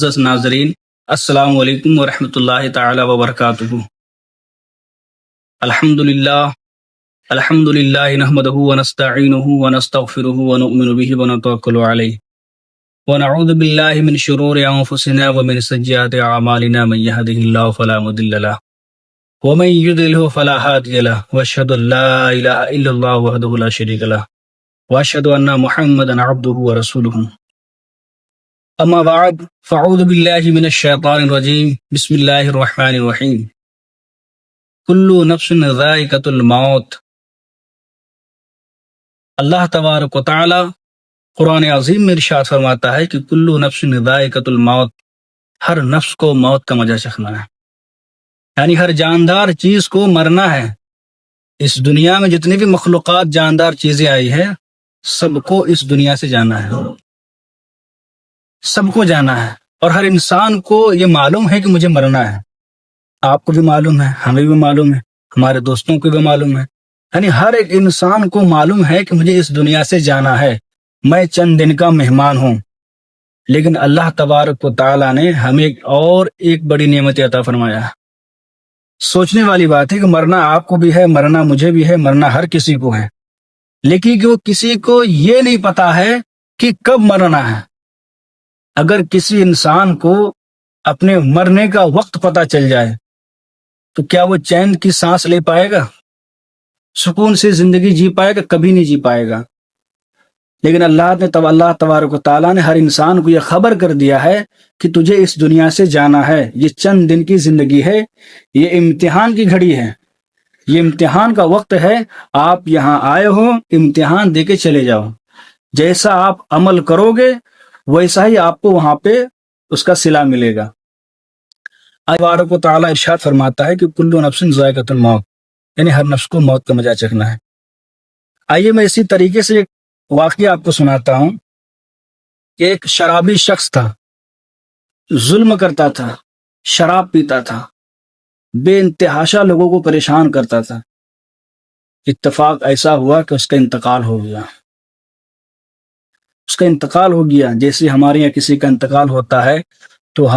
معزز ناظرین، السلام علیکم ورحمۃ اللہ تعالی وبرکاتہ۔ الحمد للہ نحمدہ ونستعینہ ونستغفرہ ونؤمن بہ ونتوکل علیہ ونعوذ باللہ من شرور انفسنا ومن سیئات اعمالنا، من یہدہ اللہ فلا مضل لہ ومن یضلل فلا ہادی لہ، واشہد ان لا الہ الا اللہ وحدہ لا شریک لہ، واشہد ان محمدا عبدہ ورسولہ۔ اما بعد فاعوذ باللہ من الشیطان الرجیم، بسم اللہ الرحمن الرحیم۔ کل نفس ذائقۃ الموت۔ اللہ تبارک و تعالی قرآن عظیم میں ارشاد فرماتا ہے کہ کل نفس ذائقۃ الموت، ہر نفس کو موت کا مزہ چکھنا ہے، یعنی ہر جاندار چیز کو مرنا ہے۔ اس دنیا میں جتنی بھی مخلوقات جاندار چیزیں آئی ہیں، سب کو اس دنیا سے جانا ہے، سب کو جانا ہے، اور ہر انسان کو یہ معلوم ہے کہ مجھے مرنا ہے۔ آپ کو بھی معلوم ہے، ہمیں بھی معلوم ہے، ہمارے دوستوں کو بھی معلوم ہے، یعنی ہر ایک انسان کو معلوم ہے کہ مجھے اس دنیا سے جانا ہے، میں چند دن کا مہمان ہوں۔ لیکن اللہ تبارک و تعالیٰ نے ہمیں ایک بڑی نعمت عطا فرمایا ہے۔ سوچنے والی بات ہے کہ مرنا آپ کو بھی ہے، مرنا مجھے بھی ہے، مرنا ہر کسی کو ہے، لیکن کہ وہ کسی کو یہ نہیں پتا ہے کہ کب مرنا ہے۔ اگر کسی انسان کو اپنے مرنے کا وقت پتہ چل جائے تو کیا وہ چین کی سانس لے پائے گا، سکون سے زندگی جی پائے گا؟ کبھی نہیں جی پائے گا۔ لیکن اللہ تبارک و تعالیٰ نے ہر انسان کو یہ خبر کر دیا ہے کہ تجھے اس دنیا سے جانا ہے، یہ چند دن کی زندگی ہے، یہ امتحان کی گھڑی ہے، یہ امتحان کا وقت ہے۔ آپ یہاں آئے ہو امتحان دے کے چلے جاؤ، جیسا آپ عمل کرو گے ویسا ہی آپ کو وہاں پہ اس کا صلہ ملے گا۔ اللہ تبارک و تعالیٰ ارشاد فرماتا ہے کہ کل نفس ذائقۃ الموت، یعنی ہر نفس کو موت کا مزہ چکھنا ہے۔ آئیے میں اسی طریقے سے ایک واقعہ آپ کو سناتا ہوں کہ ایک شرابی شخص تھا، ظلم کرتا تھا، شراب پیتا تھا، بے انتہاشا لوگوں کو پریشان کرتا تھا۔ اتفاق ایسا ہوا کہ اس کا انتقال ہو گیا۔ اس کا انتقال ہو گیا۔ جیسے ہمارے یہاں کسی کا انتقال ہوتا ہے تو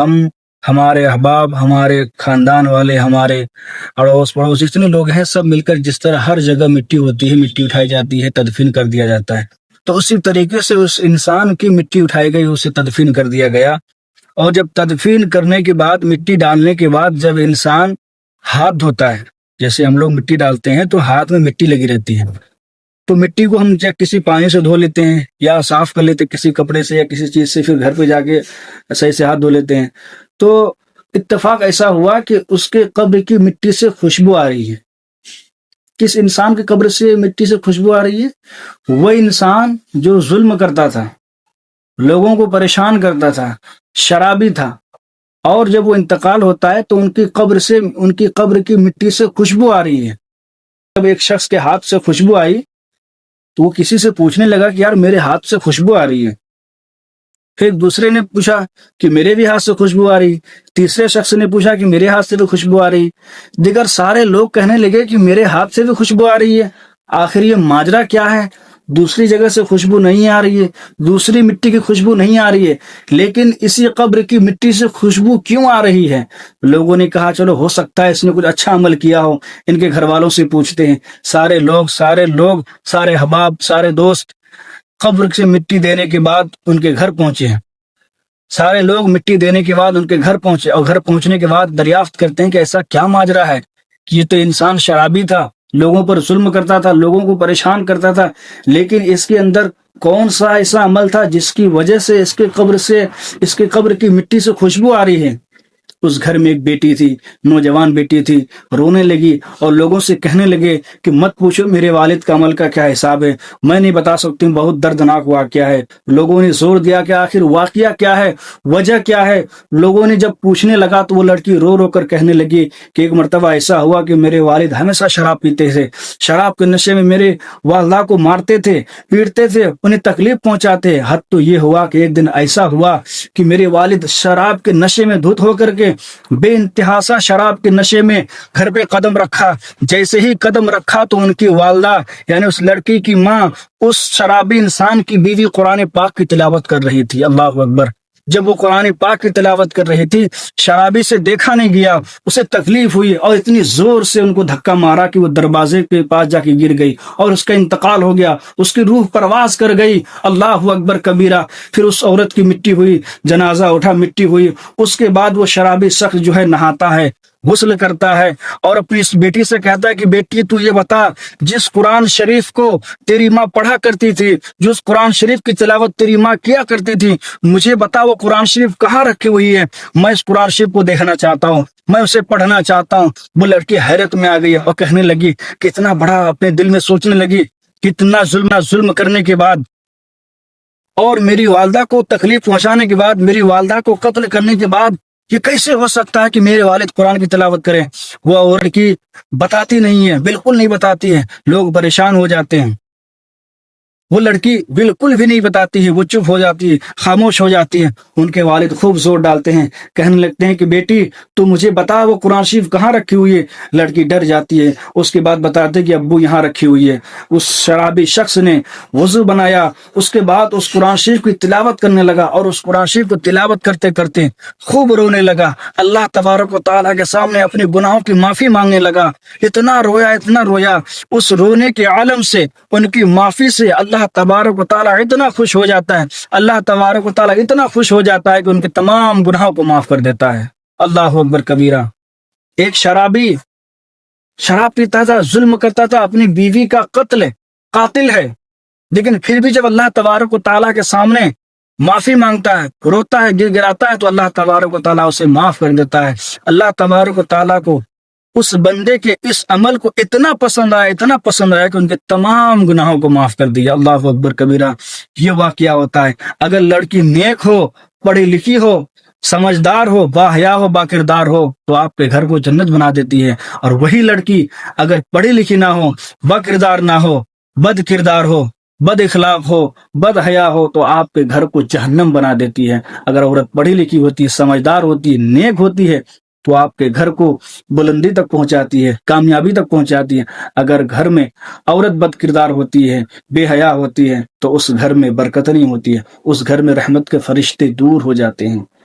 ہمارے احباب، ہمارے خاندان والے، ہمارے اڑوس پڑوس جتنے لوگ ہیں سب مل کر جس طرح ہر جگہ مٹی ہوتی ہے، مٹی اٹھائی جاتی ہے، تدفین کر دیا جاتا ہے، تو اسی طریقے سے اس انسان کی مٹی اٹھائی گئی، اسے تدفین کر دیا گیا۔ اور جب تدفین کرنے کے بعد، مٹی ڈالنے کے بعد، جب انسان ہاتھ دھوتا ہے، جیسے ہم لوگ مٹی ڈالتے ہیں تو ہاتھ میں مٹی لگی رہتی ہے، تو مٹی کو ہم کسی پانی سے دھو لیتے ہیں یا صاف کر لیتے ہیں کسی کپڑے سے یا کسی چیز سے، پھر گھر پہ جا کے صحیح سے ہاتھ دھو لیتے ہیں۔ تو اتفاق ایسا ہوا کہ اس کے قبر کی مٹی سے خوشبو آ رہی ہے۔ کس انسان کی قبر سے مٹی سے خوشبو آ رہی ہے؟ وہ انسان جو ظلم کرتا تھا، لوگوں کو پریشان کرتا تھا، شرابی تھا، اور جب وہ انتقال ہوتا ہے تو ان کی قبر کی مٹی سے خوشبو آ رہی ہے۔ جب ایک شخص کے ہاتھ سے خوشبو آئی تو وہ کسی سے پوچھنے لگا کہ یار میرے ہاتھ سے خوشبو آ رہی ہے۔ پھر ایک دوسرے نے پوچھا کہ میرے بھی ہاتھ سے خوشبو آ رہی، تیسرے شخص نے پوچھا کہ میرے ہاتھ سے بھی خوشبو آ رہی، دیگر سارے لوگ کہنے لگے کہ میرے ہاتھ سے بھی خوشبو آ رہی ہے۔ آخر یہ ماجرا کیا ہے؟ دوسری جگہ سے خوشبو نہیں آ رہی ہے، دوسری مٹی کی خوشبو نہیں آ رہی ہے، لیکن اسی قبر کی مٹی سے خوشبو کیوں آ رہی ہے؟ لوگوں نے کہا چلو ہو سکتا ہے اس نے کچھ اچھا عمل کیا ہو، ان کے گھر والوں سے پوچھتے ہیں۔ سارے لوگ، سارے احباب، سارے دوست قبر سے مٹی دینے کے بعد ان کے گھر پہنچے ہیں۔ سارے لوگ مٹی دینے کے بعد ان کے گھر پہنچے، اور گھر پہنچنے کے بعد دریافت کرتے ہیں کہ ایسا کیا ماجرا ہے کہ یہ تو انسان شرابی تھا، لوگوں پر ظلم کرتا تھا، لوگوں کو پریشان کرتا تھا، لیکن اس کے اندر کون سا ایسا عمل تھا جس کی وجہ سے اس کے قبر کی مٹی سے خوشبو آ رہی ہے؟ اس گھر میں ایک بیٹی تھی، نوجوان بیٹی تھی، رونے لگی اور لوگوں سے کہنے لگے کہ مت پوچھو میرے والد کا عمل کا کیا حساب ہے، میں نہیں بتا سکتی ہوں، بہت دردناک واقعہ ہے۔ لوگوں نے زور دیا کہ آخر واقعہ کیا ہے، وجہ کیا ہے؟ لوگوں نے جب پوچھنے لگا تو وہ لڑکی رو رو کر کہنے لگی کہ ایک مرتبہ ایسا ہوا کہ میرے والد ہمیشہ شراب پیتے تھے، شراب کے نشے میں میرے والدہ کو مارتے تھے، پیٹتے تھے، انہیں تکلیف پہنچاتے۔ حد تو یہ ہوا کہ ایک دن ایسا ہوا کہ میرے والد شراب کے نشے میں دھت ہو کر کے بے انتہا شراب کے نشے میں گھر پہ قدم رکھا۔ جیسے ہی قدم رکھا تو ان کی والدہ یعنی اس لڑکی کی ماں اس شرابی انسان کی بیوی قرآن پاک کی تلاوت کر رہی تھی۔ اللہ اکبر! جب وہ قرآن پاک کی تلاوت کر رہی تھی، شرابی سے دیکھا نہیں گیا، اسے تکلیف ہوئی اور اتنی زور سے ان کو دھکا مارا کہ وہ دروازے کے پاس جا کے گر گئی اور اس کا انتقال ہو گیا، اس کی روح پرواز کر گئی۔ اللہ اکبر کبیرہ۔ پھر اس عورت کی مٹی ہوئی، جنازہ اٹھا، مٹی ہوئی۔ اس کے بعد وہ شرابی شخص جو ہے نہاتا ہے، غسل کرتا ہے اور اپنی اس بیٹی سے کہتا ہے کہ بیٹی تو یہ بتا، جس قرآن شریف کو تیری ماں پڑھا کرتی تھی، جس قرآن شریف کی تلاوت تیری ماں کیا کرتی تھی، مجھے بتا وہ قرآن شریف کہاں رکھی ہوئی ہے، میں اس قرآن شریف کو دیکھنا چاہتا ہوں، میں اسے پڑھنا چاہتا ہوں۔ وہ لڑکی حیرت میں آ گئی اور کہنے لگی، کتنا بڑا، اپنے دل میں سوچنے لگی، کتنا ظلم کرنے کے بعد اور میری والدہ کو تکلیف پہنچانے کے بعد، میری والدہ کو قتل کرنے کے بعد یہ کیسے ہو سکتا ہے کہ میرے والد قرآن کی تلاوت کریں۔ وہ عورت کی بتاتی نہیں ہے، بالکل نہیں بتاتی ہے، لوگ پریشان ہو جاتے ہیں۔ وہ لڑکی بالکل بھی نہیں بتاتی ہے، وہ چپ ہو جاتی ہے، خاموش ہو جاتی ہے۔ ان کے والد خوب زور ڈالتے ہیں، کہنے لگتے ہیں کہ بیٹی تو مجھے بتا وہ قرآن شریف کہاں رکھی ہوئی ہے۔ لڑکی ڈر جاتی ہے، اس کے بعد بتاتے کہ ابو یہاں رکھی ہوئی ہے۔ اس شرابی شخص نے وضو بنایا، اس کے بعد اس قرآن شریف کی تلاوت کرنے لگا اور اس قرآن شریف کو تلاوت کرتے کرتے خوب رونے لگا، اللہ تبارک و تعالیٰ کے سامنے اپنے گناہوں کی معافی مانگنے لگا۔ اتنا رویا، اتنا رویا، اس رونے کے عالم سے، ان کی معافی سے اللہ تبارک و تعالیٰ اتنا خوش ہو جاتا ہے، اللہ تبارک و تعالیٰ اتنا خوش ہو جاتا ہے کہ ان کے تمام گناہوں کو معاف کر دیتا ہے۔ اللہ اکبر کبیرہ۔ ایک شرابی شراب پیتا تھا، ظلم کرتا تھا، اپنی بیوی کا قاتل ہے، لیکن پھر بھی جب اللہ تبارک و تعالیٰ کے سامنے معافی مانگتا ہے، روتا ہے، گر گراتا ہے، تو اللہ تبارک و تعالیٰ اسے معاف کر دیتا ہے۔ اللہ تبارک و تعالیٰ کو اس بندے کے اس عمل کو اتنا پسند آیا کہ ان کے تمام گناہوں کو معاف کر دیا۔ اللہ اکبر کبیرہ۔ یہ واقعہ ہوتا ہے۔ اگر لڑکی نیک ہو، پڑھی لکھی ہو، سمجھدار ہو، باحیا ہو، باکردار ہو، تو آپ کے گھر کو جنت بنا دیتی ہے۔ اور وہی لڑکی اگر پڑھی لکھی نہ ہو، باکردار نہ ہو، بد کردار ہو، بد اخلاق ہو، بد حیا ہو، تو آپ کے گھر کو جہنم بنا دیتی ہے۔ اگر عورت پڑھی لکھی ہوتی ہے، سمجھدار ہوتی ہے، نیک ہوتی ہے، تو آپ کے گھر کو بلندی تک پہنچاتی ہے، کامیابی تک پہنچاتی ہے۔ اگر گھر میں عورت بد کردار ہوتی ہے، بے حیا ہوتی ہے، تو اس گھر میں برکت نہیں ہوتی ہے، اس گھر میں رحمت کے فرشتے دور ہو جاتے ہیں۔